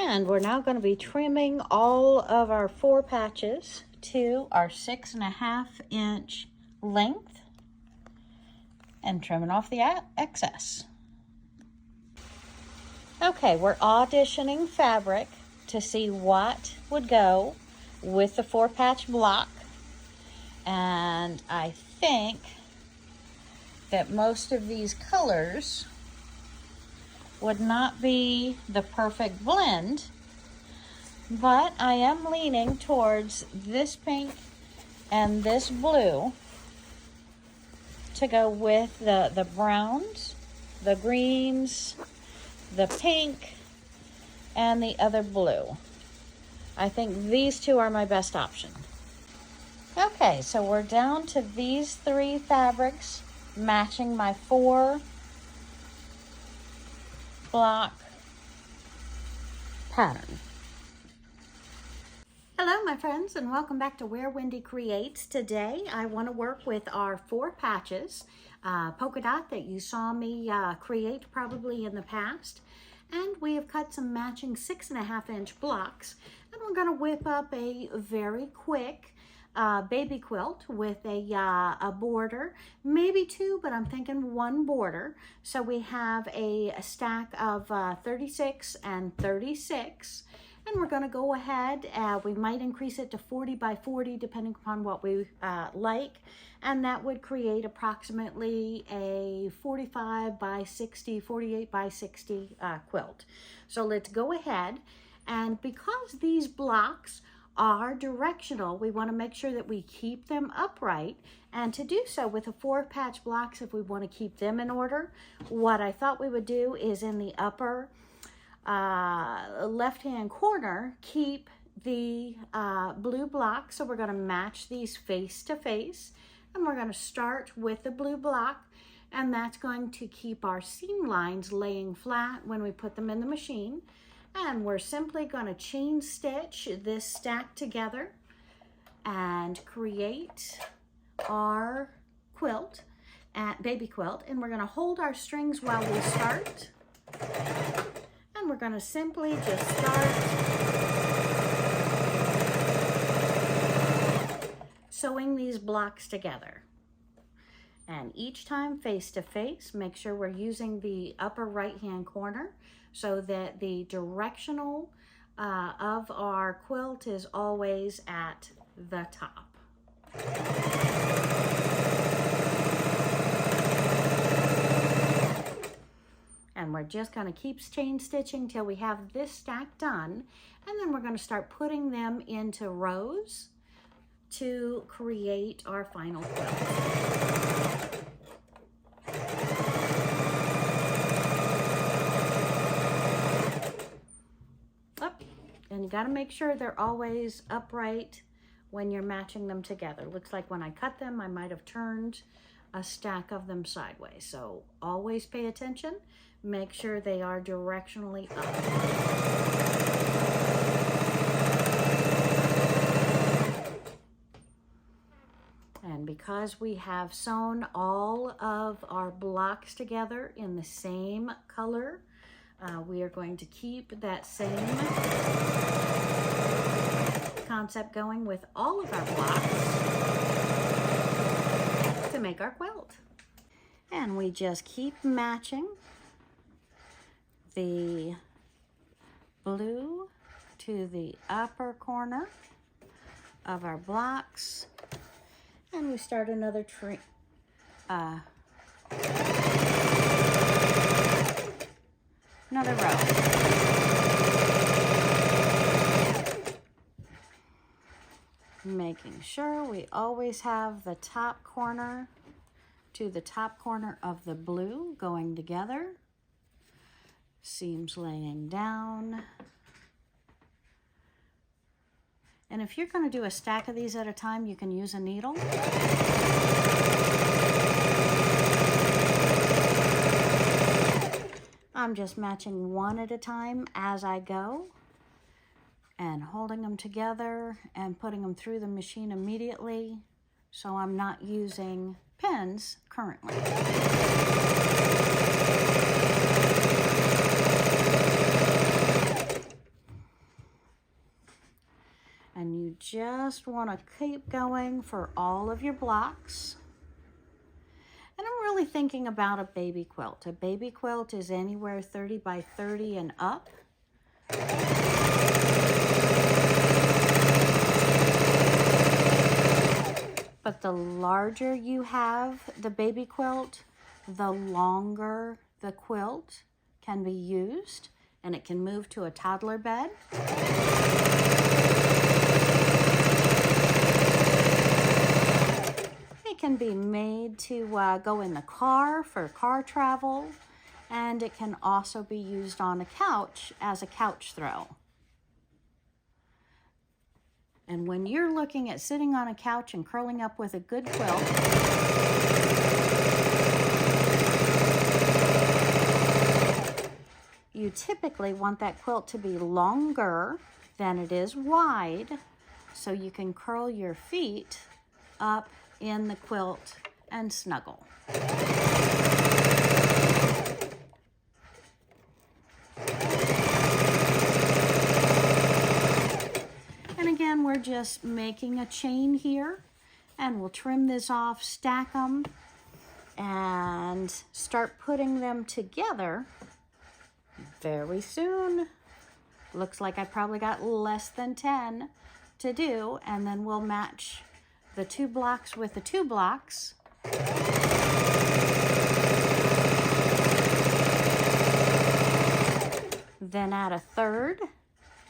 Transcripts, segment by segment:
And we're now going to be trimming all of our 4 patches to our 6.5-inch length and trimming off the excess. Okay, we're auditioning fabric to see what would go with the 4-patch block. And I think that most of these colors would not be the perfect blend, but I am leaning towards this pink and this blue to go with the browns, the greens, the pink, and the other blue. I think these 2 are my best option. Okay, so we're down to these 3 fabrics matching my 4 block pattern. Hello my friends, and welcome back to Where Wendy Creates. Today I want to work with our 4 patches polka dot that you saw me create probably in the past, and we have cut some matching 6.5-inch blocks, and we're going to whip up a very quick baby quilt with a border, maybe 2, but I'm thinking 1 border. So we have a stack of 36 and 36, and we're going to go ahead, we might increase it to 40 by 40 depending upon what we like, and that would create approximately a 45 by 60, 48 by 60 quilt. So let's go ahead, and because these blocks are directional, we want to make sure that we keep them upright, and to do so with the 4-patch blocks, if we want to keep them in order, what I thought we would do is in the upper left-hand corner, keep the blue block. So we're going to match these face to face, and we're going to start with the blue block, and that's going to keep our seam lines laying flat when we put them in the machine. And we're simply going to chain stitch this stack together and create our quilt, baby quilt. And we're going to hold our strings while we start. And we're going to simply just start sewing these blocks together. And each time face to face, make sure we're using the upper right-hand corner so that the directional of our quilt is always at the top. And we're just going to keep chain stitching till we have this stack done, and then we're going to start putting them into rows to create our final quilt. And you got to make sure they're always upright when you're matching them together. Looks like when I cut them, I might have turned a stack of them sideways. So always pay attention. Make sure they are directionally up. And because we have sewn all of our blocks together in the same color, we are going to keep that same concept going with all of our blocks to make our quilt. And we just keep matching the blue to the upper corner of our blocks, and we start another tree. Another row. Making sure we always have the top corner to the top corner of the blue going together. Seams laying down. And if you're going to do a stack of these at a time, you can use a needle. I'm just matching one at a time as I go and holding them together and putting them through the machine immediately, so I'm not using pins currently. just want to keep going for all of your blocks. And I'm really thinking about a baby quilt. A baby quilt is anywhere 30 by 30 and up. But the larger you have the baby quilt, the longer the quilt can be used, and it can move to a toddler bed. It can be made to go in the car for car travel, and it can also be used on a couch as a couch throw. And when you're looking at sitting on a couch and curling up with a good quilt, you typically want that quilt to be longer than it is wide, so you can curl your feet up in the quilt and snuggle. Again, we're just making a chain here, and we'll trim this off, stack them, and start putting them together very soon. Looks like I probably got less than 10 to do, and then we'll match the 2 blocks with the 2 blocks. Then add a third.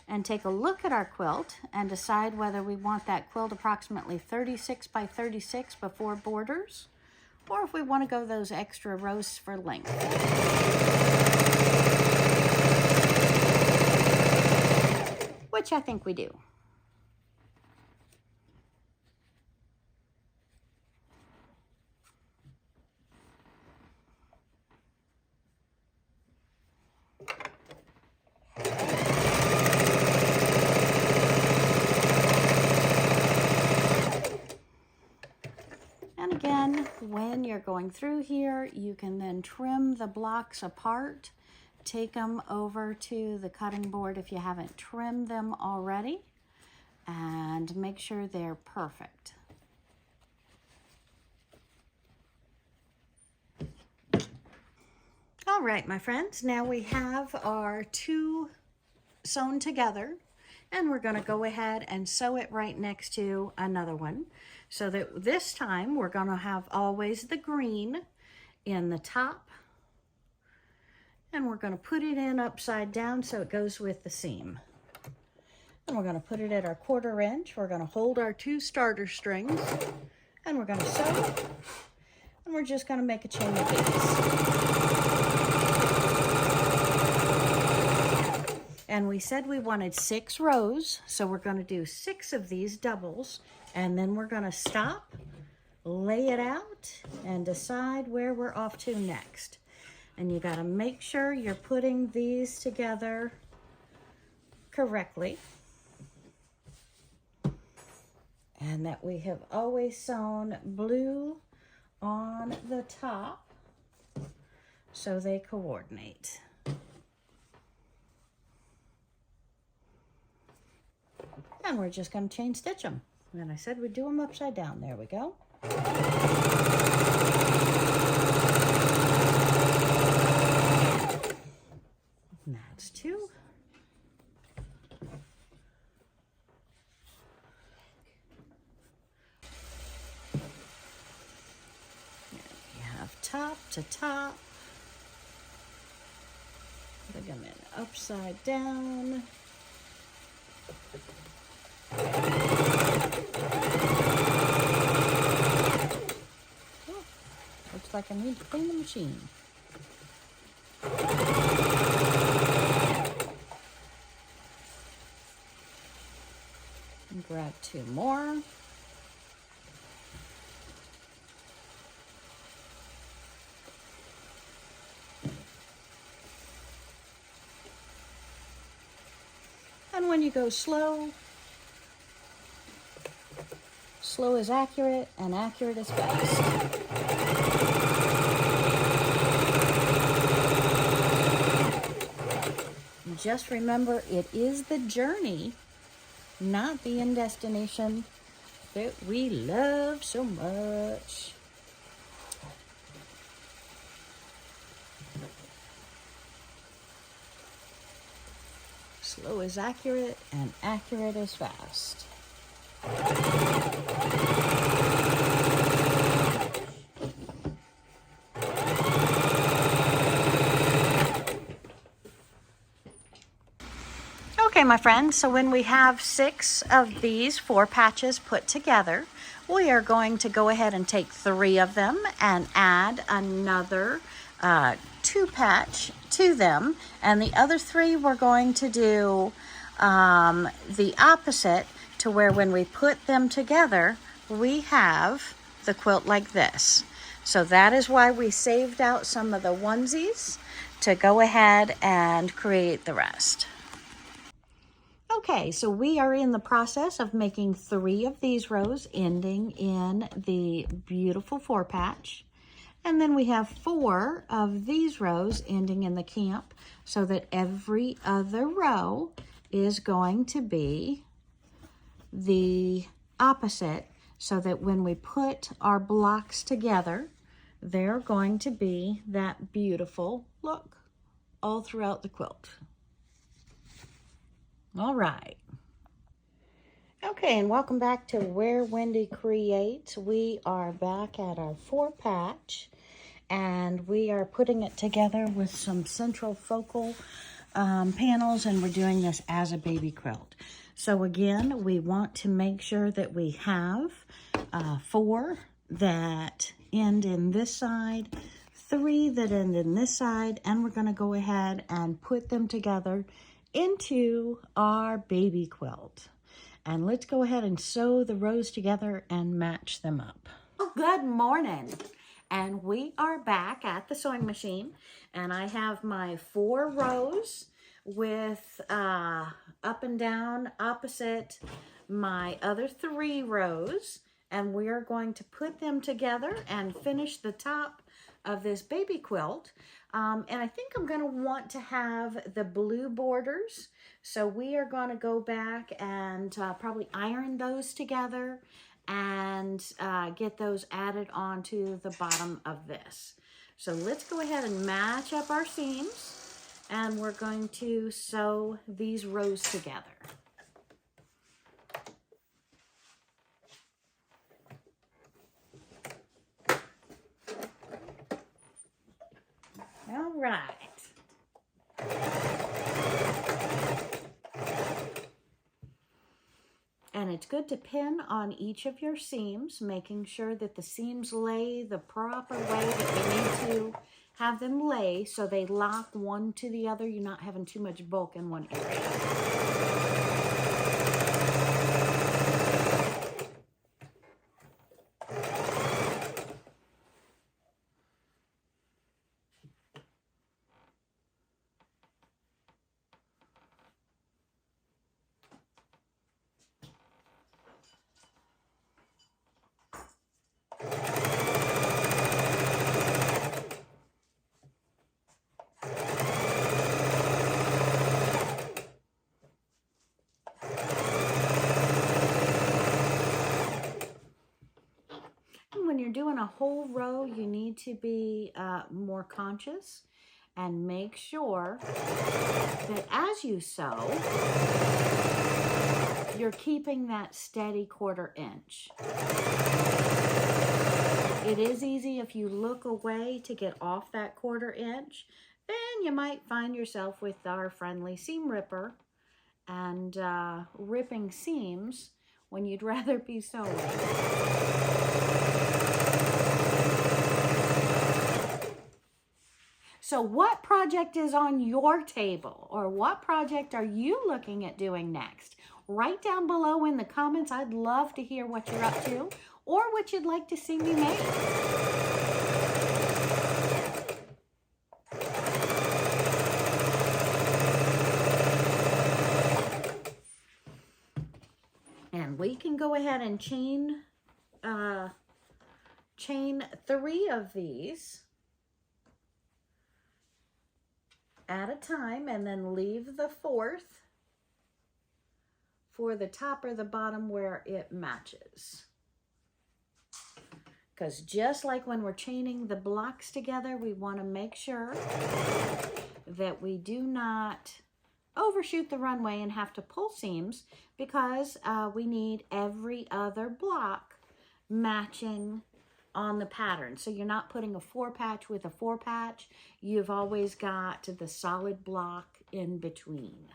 And take a look at our quilt and decide whether we want that quilt approximately 36 by 36 before borders, or if we want to go those extra rows for length. Which I think we do. Again, when you're going through here, you can then trim the blocks apart, take them over to the cutting board if you haven't trimmed them already, and make sure they're perfect. All right, my friends, now we have our 2 sewn together, and we're going to go ahead and sew it right next to another one. So that this time we're going to have always the green in the top, and we're going to put it in upside down so it goes with the seam. And we're going to put it at our 1/4 inch. We're going to hold our 2 starter strings, and we're going to sew, and we're just going to make a chain of these. And we said we wanted 6 rows, so we're going to do 6 of these doubles. And then we're going to stop, lay it out, and decide where we're off to next. And you got to make sure you're putting these together correctly. And that we have always sewn blue on the top so they coordinate. And we're just going to chain stitch them. And I said we'd do them upside down. There we go. And that's 2. And we have top to top. Put them in upside down. Looks like I need to clean the machine. And grab 2 more. And when you go slow, slow is accurate and accurate is fast. Just remember, it is the journey not the end destination that we love so much. Slow is accurate, and accurate is fast. Okay, my friends, so when we have 6 of these 4 patches put together, we are going to go ahead and take 3 of them and add another 2 patch to them. And the other 3 we're going to do the opposite, to where when we put them together, we have the quilt like this. So that is why we saved out some of the onesies to go ahead and create the rest. Okay, so we are in the process of making 3 of these rows ending in the beautiful 4 patch. And then we have 4 of these rows ending in the camp, so that every other row is going to be the opposite, so that when we put our blocks together, they're going to be that beautiful look all throughout the quilt. All right. Okay, and welcome back to Where Wendy Creates. We are back at our 4 patch, and we are putting it together with some central focal panels, and we're doing this as a baby quilt. So again, we want to make sure that we have 4 that end in this side, 3 that end in this side, and we're going to go ahead and put them together into our baby quilt. And let's go ahead and sew the rows together and match them up. Well, good morning. And we are back at the sewing machine, and I have my 4 rows with up and down opposite my other 3 rows, and we are going to put them together and finish the top of this baby quilt. And I think I'm going to want to have the blue borders, so we are going to go back and probably iron those together and get those added onto the bottom of this. So let's go ahead and match up our seams, and we're going to sew these rows together. All right. And it's good to pin on each of your seams, making sure that the seams lay the proper way that we need to have them lay, so they lock one to the other. You're not having too much bulk in one area. When you're doing a whole row, you need to be more conscious and make sure that as you sew, you're keeping that steady 1/4 inch. It is easy if you look away to get off that 1/4 inch, then you might find yourself with our friendly seam ripper and ripping seams when you'd rather be sewing. So what project is on your table, or what project are you looking at doing next? Write down below in the comments. I'd love to hear what you're up to or what you'd like to see me make. And we can go ahead and chain 3 of these at a time, and then leave the 4th for the top or the bottom where it matches. Because just like when we're chaining the blocks together, we want to make sure that we do not overshoot the runway and have to pull seams, because we need every other block matching on the pattern. So you're not putting a 4-patch with a 4-patch. You've always got the solid block in between.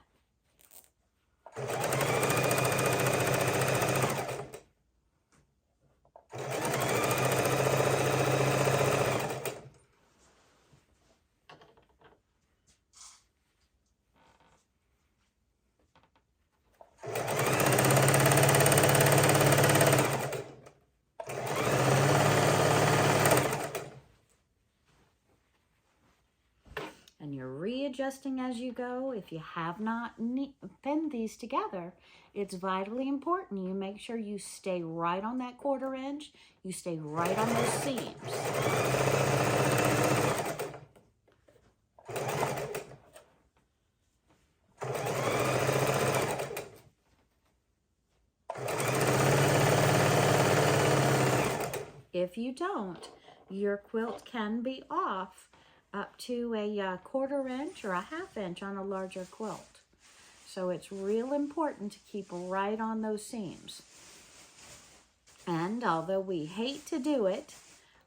And you're readjusting as you go. If you have not pinned these together, it's vitally important you make sure you stay right on that 1/4 inch. You stay right on those seams. If you don't, your quilt can be off up to a 1/4 inch or a 1/2 inch on a larger quilt. So it's real important to keep right on those seams. And although we hate to do it,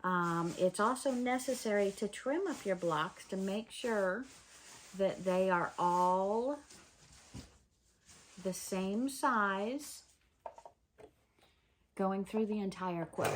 it's also necessary to trim up your blocks to make sure that they are all the same size going through the entire quilt.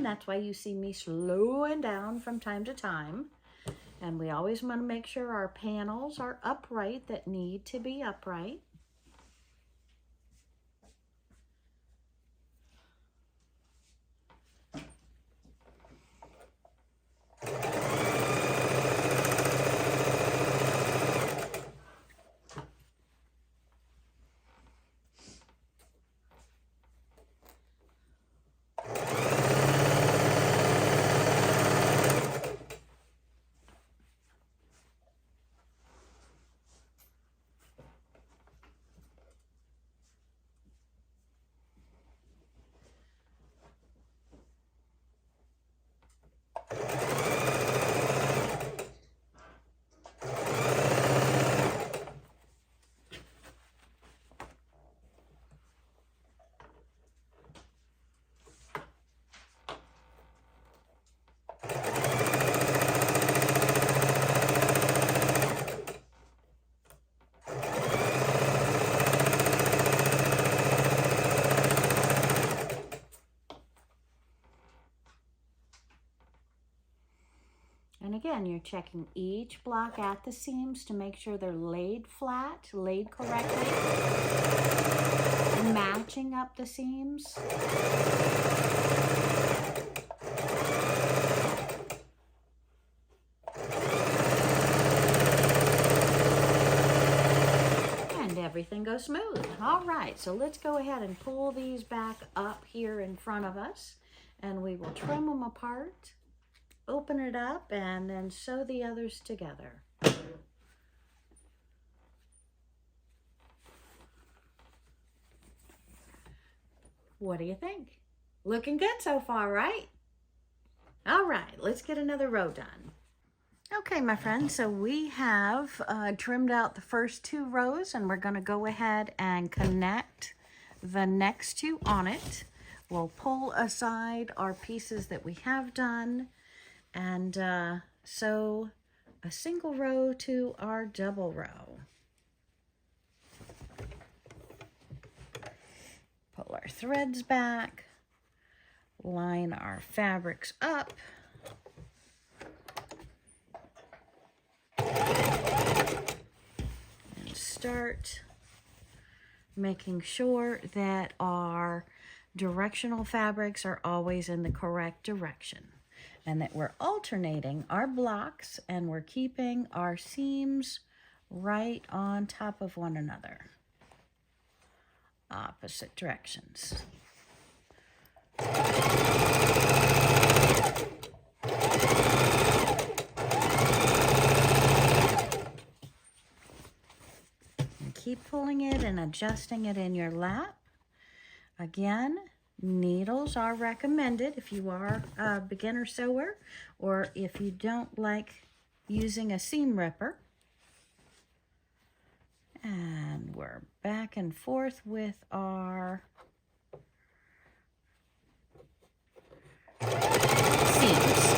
That's why you see me slowing down from time to time. And we always want to make sure our panels are upright that need to be upright. And again, you're checking each block at the seams to make sure they're laid flat, laid correctly, matching up the seams. And everything goes smooth. All right, so let's go ahead and pull these back up here in front of us, and we will trim them apart. Open it up and then sew the others together. What do you think? Looking good so far, right? All right, let's get another row done. Okay, my friends, so we have trimmed out the first 2 rows, and we're going to go ahead and connect the next 2 on it. We'll pull aside our pieces that we have done and sew a single row to our double row. Pull our threads back, line our fabrics up, and start making sure that our directional fabrics are always in the correct direction, and that we're alternating our blocks and we're keeping our seams right on top of one another. Opposite directions. And keep pulling it and adjusting it in your lap. Again, needles are recommended if you are a beginner sewer or if you don't like using a seam ripper. And we're back and forth with our seams.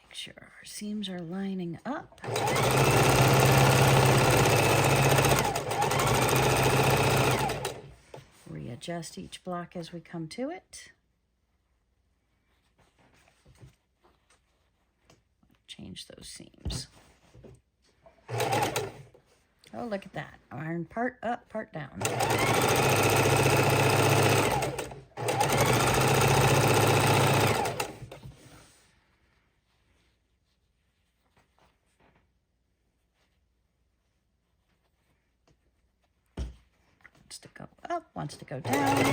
Make sure our seams are lining up. Readjust each block as we come to it. Change those seams. Oh, look at that. Iron part up, part down. Wants to go up, wants to go down.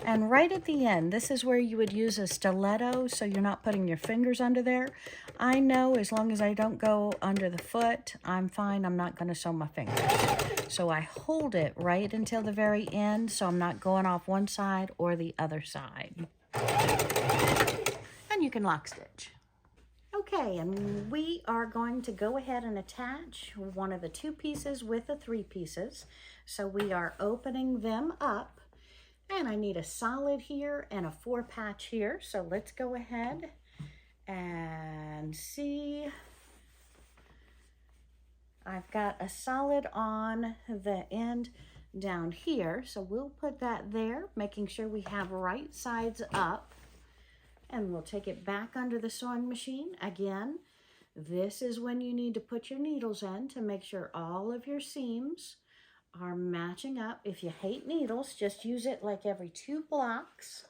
And right at the end, this is where you would use a stiletto so you're not putting your fingers under there. I know as long as I don't go under the foot, I'm fine. I'm not going to sew my fingers. So I hold it right until the very end so I'm not going off one side or the other side. And you can lock stitch. Okay, and we are going to go ahead and attach one of the 2 pieces with the 3 pieces. So we are opening them up. And I need a solid here and a 4 patch here. So let's go ahead and see. I've got a solid on the end down here. So we'll put that there, making sure we have right sides up. And we'll take it back under the sewing machine. Again, this is when you need to put your needles in to make sure all of your seams are matching up. If you hate needles, just use it like every 2 blocks.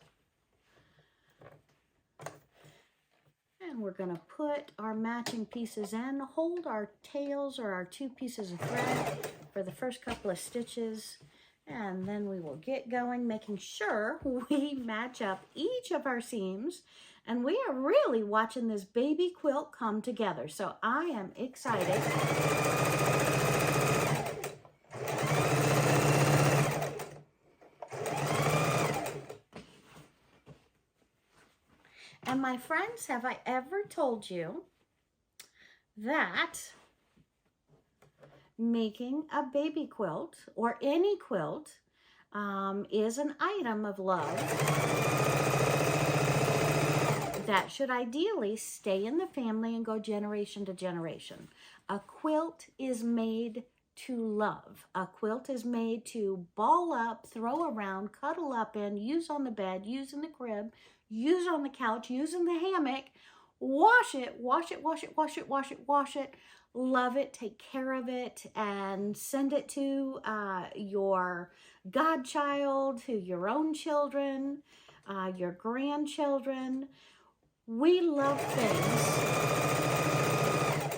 And we're going to put our matching pieces in, hold our tails or our 2 pieces of thread for the first couple of stitches, and then we will get going, making sure we match up each of our seams. And we are really watching this baby quilt come together, so I am excited. And my friends, have I ever told you that making a baby quilt or any quilt is an item of love that should ideally stay in the family and go generation to generation. A quilt is made to love. A quilt is made to ball up, throw around, cuddle up in, use on the bed, use in the crib, use on the couch, use in the hammock, wash it, wash it, wash it, wash it, wash it, wash it, love it, take care of it, and send it to your godchild, to your own children, your grandchildren. We love things,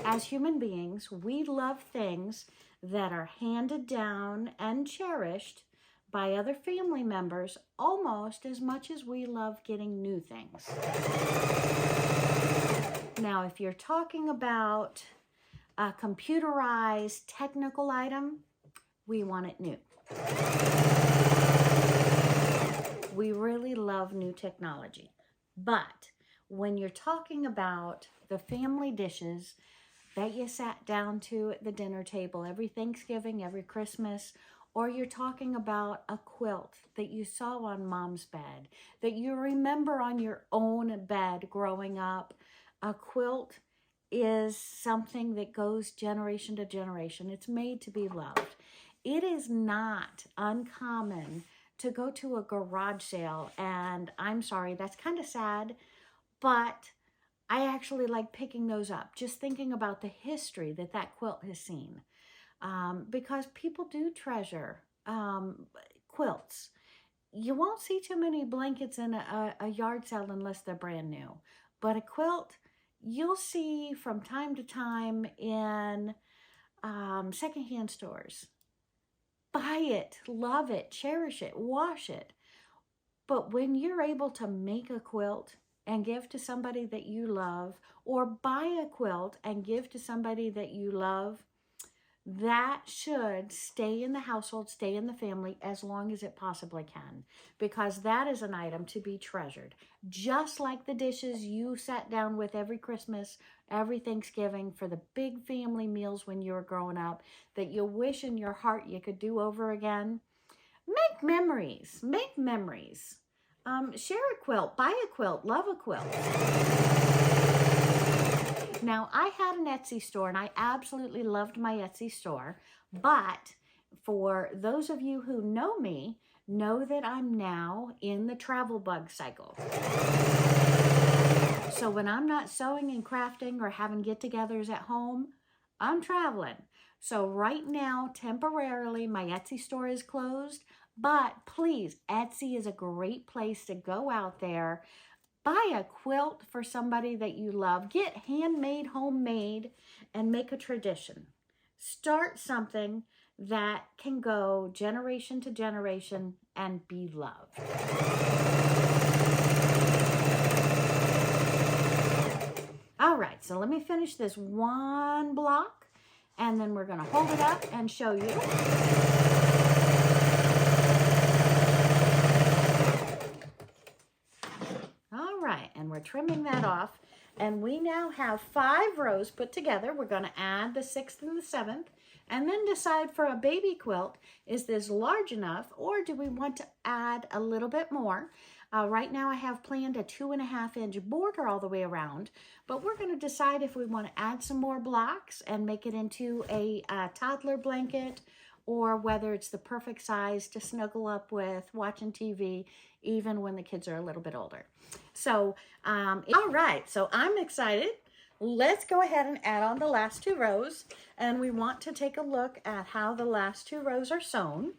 as human beings, we love things that are handed down and cherished by other family members almost as much as we love getting new things. Now, if you're talking about a computerized technical item, we want it new. We really love new technology. But when you're talking about the family dishes that you sat down to at the dinner table every Thanksgiving, every Christmas, or you're talking about a quilt that you saw on mom's bed, that you remember on your own bed growing up, a quilt is something that goes generation to generation. It's made to be loved. It is not uncommon to go to a garage sale, and I'm sorry, that's kind of sad, but I actually like picking those up, just thinking about the history that that quilt has seen, because people do treasure quilts. You won't see too many blankets in a yard sale unless they're brand new, but a quilt you'll see from time to time in secondhand stores. Buy it, love it, cherish it, wash it. But when you're able to make a quilt and give to somebody that you love, or buy a quilt and give to somebody that you love, that should stay in the household, stay in the family as long as it possibly can, because that is an item to be treasured. Just like the dishes you sat down with every Christmas, every Thanksgiving for the big family meals when you were growing up that you wish in your heart you could do over again. Make memories, make memories. Share a quilt, buy a quilt, love a quilt. Now, I had an Etsy store, and I absolutely loved my Etsy store, but for those of you who know me, know that I'm now in the travel bug cycle. So when I'm not sewing and crafting or having get-togethers at home, I'm traveling. So right now, temporarily, my Etsy store is closed, but please, Etsy is a great place to go out there. Buy a quilt for somebody that you love. Get handmade, homemade, and make a tradition. Start something that can go generation to generation and be loved. All right, so let me finish this one block, and then we're going to hold it up and show you. And we're trimming that off, and we now have 5 rows put together. We're going to add the 6th and the 7th, and then decide for a baby quilt, is this large enough, or do we want to add a little bit more? Right now I have planned a 2.5-inch border all the way around, but we're going to decide if we want to add some more blocks and make it into a toddler blanket, or whether it's the perfect size to snuggle up with watching TV, even when the kids are a little bit older. So, all right, so I'm excited. Let's go ahead and add on the last 2 rows. And we want to take a look at how the last 2 rows are sewn,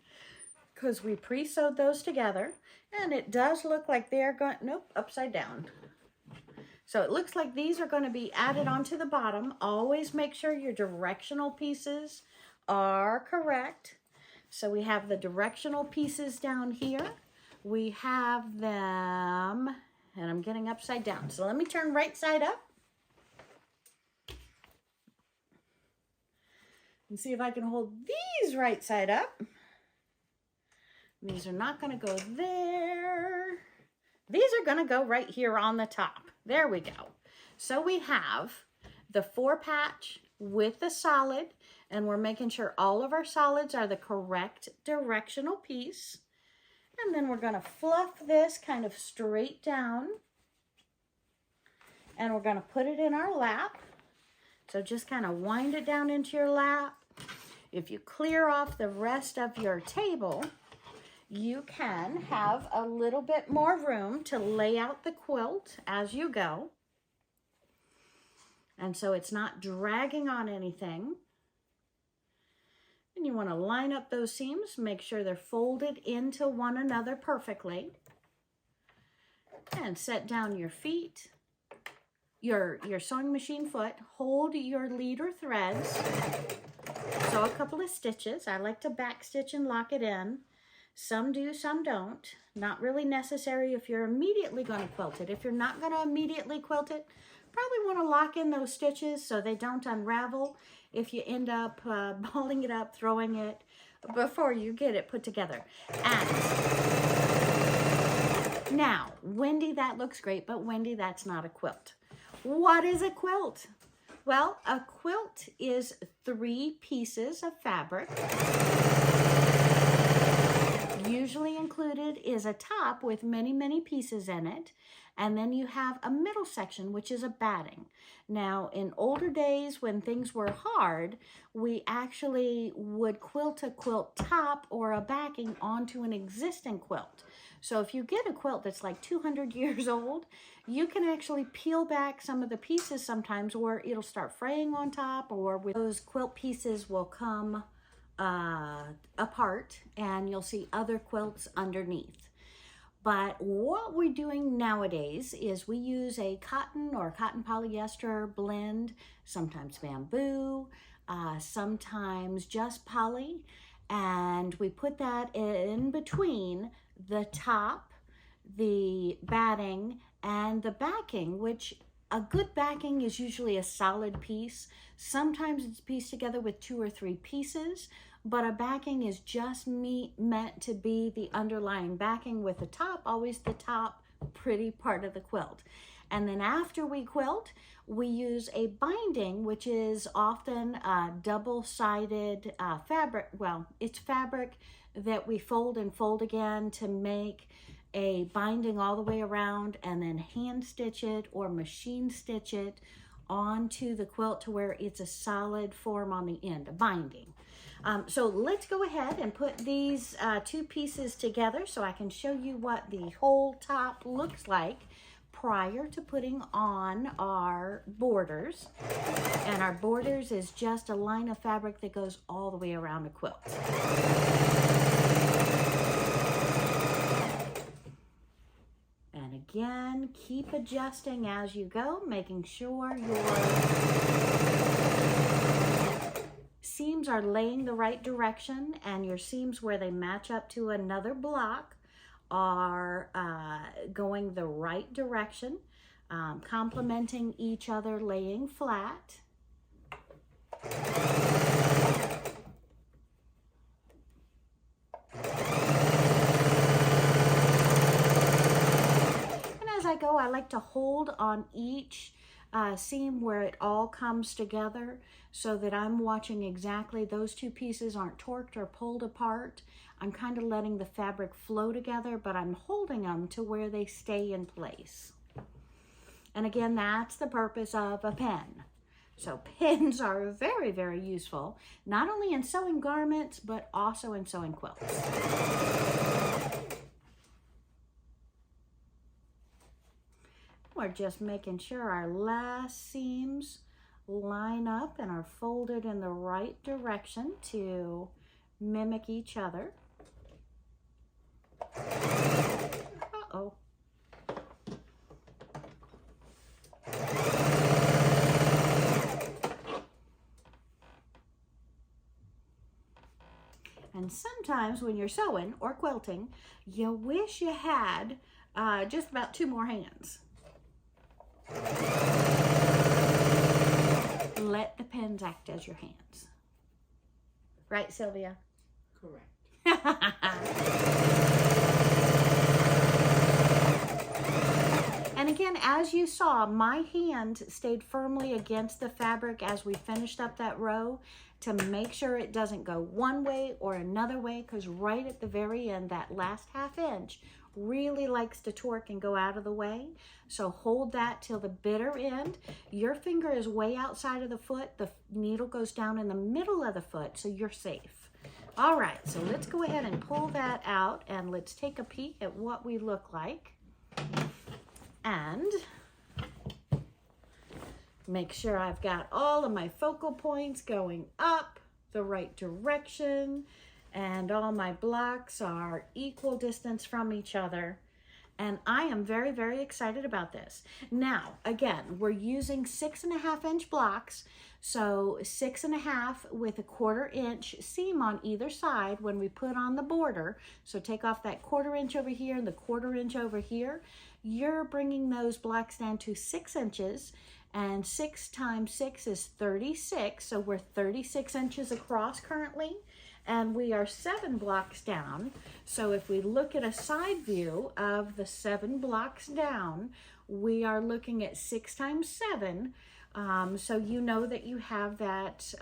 because we pre-sewed those together. And it does look like they're going, nope, upside down. So it looks like these are going to be added onto the bottom. Always make sure your directional pieces are correct. So we have the directional pieces down here. We have them, and I'm getting upside down. So let me turn right side up and see if I can hold these right side up. These are not going to go there. These are going to go right here on the top. There we go. So we have the 4-patch with the solid, and we're making sure all of our solids are the correct directional piece. And then we're going to fluff this kind of straight down, and we're going to put it in our lap. So just kind of wind it down into your lap. If you clear off the rest of your table, you can have a little bit more room to lay out the quilt as you go. And so it's not dragging on anything. And you want to line up those seams, make sure they're folded into one another perfectly. And set down your feet, your sewing machine foot. Hold your leader threads. Sew a couple of stitches. I like to back stitch and lock it in. Some do, some don't. Not really necessary if you're immediately going to quilt it. If you're not going to immediately quilt it, probably want to lock in those stitches so they don't unravel if you end up balling it up, throwing it before you get it put together. And now, Wendy, that looks great, but Wendy, that's not a quilt. What is a quilt? Well, a quilt is 3 pieces of fabric Usually included is a top with many, many pieces in it. And then you have a middle section, which is a batting. Now, in older days when things were hard, we actually would quilt a quilt top or a backing onto an existing quilt. So if you get a quilt that's like 200 years old, you can actually peel back some of the pieces sometimes where it'll start fraying on top, or with those quilt pieces will come apart and you'll see other quilts underneath. But what we're doing nowadays is we use a cotton or cotton polyester blend, sometimes bamboo, sometimes just poly, and we put that in between the top, the batting, and the backing, which a good backing is usually a solid piece. Sometimes it's pieced together with 2 or 3 pieces, but a backing is just meant to be the underlying backing, with the top always the top pretty part of the quilt. And then after we quilt, we use a binding, which is often a double-sided fabric. Well, it's fabric that we fold and fold again to make a binding all the way around, and then hand stitch it or machine stitch it onto the quilt to where it's a solid form on the end, a binding. So let's go ahead and put these 2 pieces together so I can show you what the whole top looks like prior to putting on our borders. And our borders is just a line of fabric that goes all the way around the quilt. And again, keep adjusting as you go, making sure your seams are laying the right direction, and your seams where they match up to another block are going the right direction, complementing each other, laying flat. And as I go, I like to hold on each seam where it all comes together so that I'm watching exactly those 2 pieces aren't torqued or pulled apart. I'm kind of letting the fabric flow together, but I'm holding them to where they stay in place. And again, that's the purpose of a pen. So pens are very, very useful, not only in sewing garments, but also in sewing quilts. We're just making sure our last seams line up and are folded in the right direction to mimic each other. Uh-oh. And sometimes when you're sewing or quilting, you wish you had just about 2 more hands. Let the pens act as your hands. Right, Sylvia? Correct. And again, as you saw, my hand stayed firmly against the fabric as we finished up that row to make sure it doesn't go one way or another way, because right at the very end, that last ½ inch really likes to torque and go out of the way. So hold that till the bitter end. Your finger is way outside of the foot. The needle goes down in the middle of the foot, so you're safe. All right, so let's go ahead and pull that out, and let's take a peek at what we look like. And make sure I've got all of my focal points going up the right direction, and all my blocks are equal distance from each other. And I am very, very excited about this. Now, again, we're using 6½ inch blocks. So 6½ with a ¼ inch seam on either side when we put on the border. So take off that ¼ inch over here and the ¼ inch over here. You're bringing those blocks down to 6 inches. And 6 times 6 is 36. So we're 36 inches across currently. And we are 7 blocks down. So if we look at a side view of the 7 blocks down, we are looking at 6 times 7. So you know that you have that,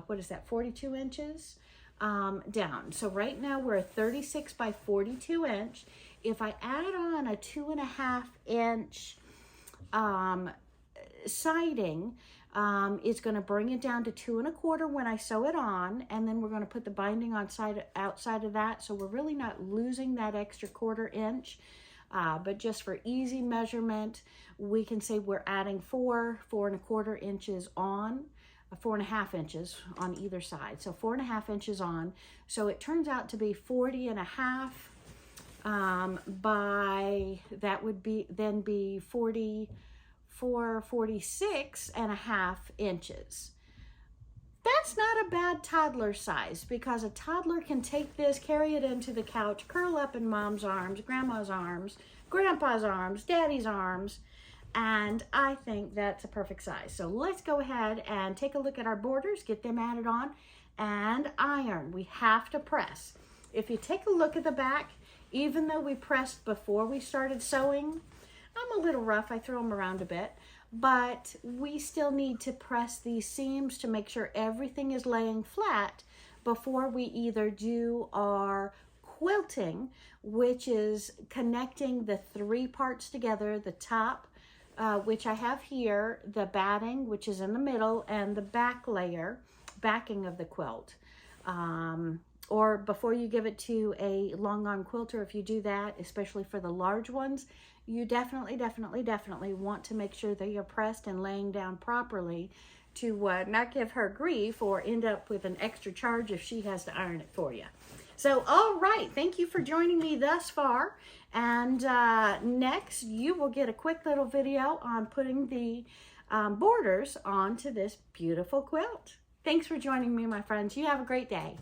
what is that, 42 inches down. So right now we're a 36 by 42 inch. If I add on a 2.5 inch siding, it's going to bring it down to 2 1/4 when I sew it on, and then we're going to put the binding on outside of that, so we're really not losing that extra 1/4 inch. But just for easy measurement, we can say we're adding 4 1/4 inches on, 4.5 inches on either side. So 4.5 inches on. So it turns out to be 40.5 by, that would be then be 46.5 inches. That's not a bad toddler size, because a toddler can take this, carry it into the couch, curl up in mom's arms, grandma's arms, grandpa's arms, daddy's arms, and I think that's a perfect size. So let's go ahead and take a look at our borders, get them added on, and iron. We have to press. If you take a look at the back, even though we pressed before we started sewing, I'm a little rough, I throw them around a bit, but we still need to press these seams to make sure everything is laying flat before we either do our quilting, which is connecting the 3 parts together, the top, which I have here, the batting, which is in the middle, and the back layer, backing of the quilt. Or before you give it to a long arm quilter, if you do that, especially for the large ones, you definitely want to make sure they are pressed and laying down properly to not give her grief or end up with an extra charge if she has to iron it for you. So, all right, thank you for joining me thus far. And next, you will get a quick little video on putting the borders onto this beautiful quilt. Thanks for joining me, my friends. You have a great day.